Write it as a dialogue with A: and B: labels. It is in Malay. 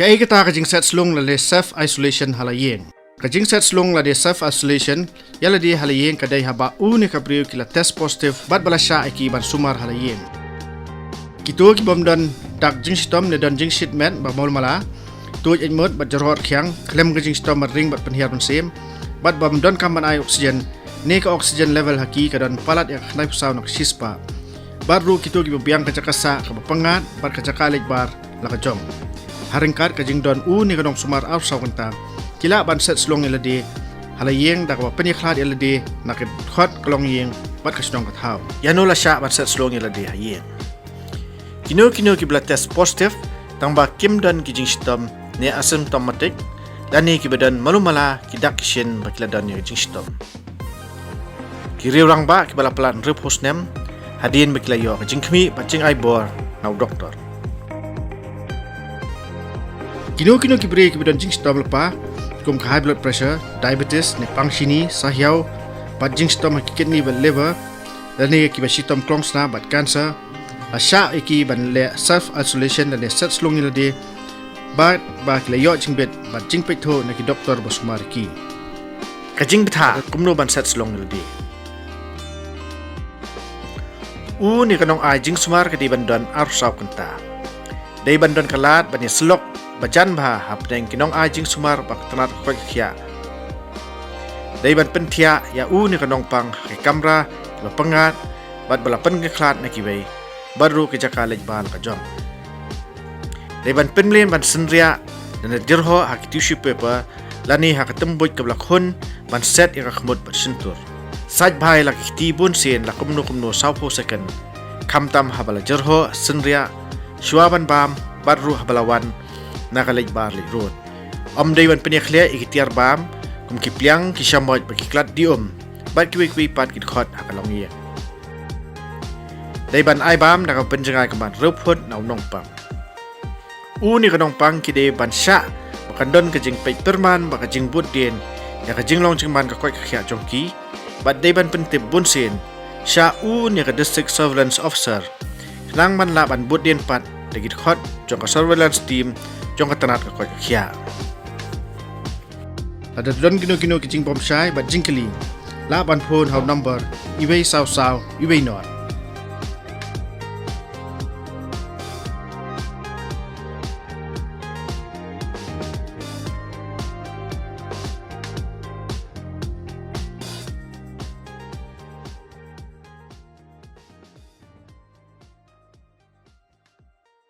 A: Kaya kita ka Jingset Slung la de self isolation halayeng. Ka Jingset Slung la de self isolation yala de halayeng kadai haba uni ka priu kila test positive bat bala sha iki ban sumar halayeng. Kito ki bom dan dak jingstom ne dan jingsit men ba mol mala tu ejmot bat jarot khyang klem ka jingstom ring bat penhiar sem bat bom don kam ban ai oksigen ne ka oksigen level haki ka dan palat yak knai pusaw nak sispa baru kito ki biang ka jakasa ka pangat bat ka jakalek bar la ka jong haringkat ka jing don ni ka dong sumar au saw kanta kila ban set slong elade halayeng dak ba peni khlat elade nak khot klong yeng bat ka snong ka thau yanola sha ban set slong elade hayeng kino ki blood test positive tangba kim dan ki jingstom ne asymptomatic dan ni ki badan malumala ki dak kishin bakila dan ni jingstom ki riurang ba ki bala plan rep hosnem Hadien bakila yo ka jingkmi ba jing ai bor nau doktor kino ki bre ki badan jingstom lepa kum ka high blood pressure diabetes ne pangshini sahyau ba jingstom ki kidney ba liver dan ni ki ba sitom krongsna ba cancer asya iki ban le self isolation dan set slung ni lade ba ki le yo jingbet ba jingpek tho na ki doktor ba sumar ki ka jing bitha kumno ban set slung ni lade ni kanong ai jing sumar ka di ban don arsau kanta dei ban don kalat ban ni slok ba jan ba hapdeng kinong ai jing sumar ba tanat ko khya dei ban penthia ya ni kanong pang ke kamera ba pangat bat bala pen ke khlat na ki wei baru ke jakalej bal ka jong deban penmlen ban senria dan dirho hak tissue paper lani hak temboj ke blakhun ban set ya khmut bat sentur saj bhai lak tibun sen la kumno saupo second khamtam habala dirho senria shuaban bam baru habalawan nakalej bar li road deban penyekhle ikitiar bam kum kipliang kisamoj bakiklat dium bat kiwi pat kit khot hakalong ye Daiban ai bam nak penjengai keman ruput nau nongpang. Ni ka nongpang kide ban sya bakandon ka jing pei perman baka jing budien ya ka jing long jing ban ka koi ka khya jongki bat daiban pentip bunsin sya ni ka district surveillance officer nang man la ban budien pat legit khot jong ka surveillance team jong ka tanat ka koi ka khya. Ada don kino ki jing bom syai bat jing keli la ban phone how number iwei saw iwei not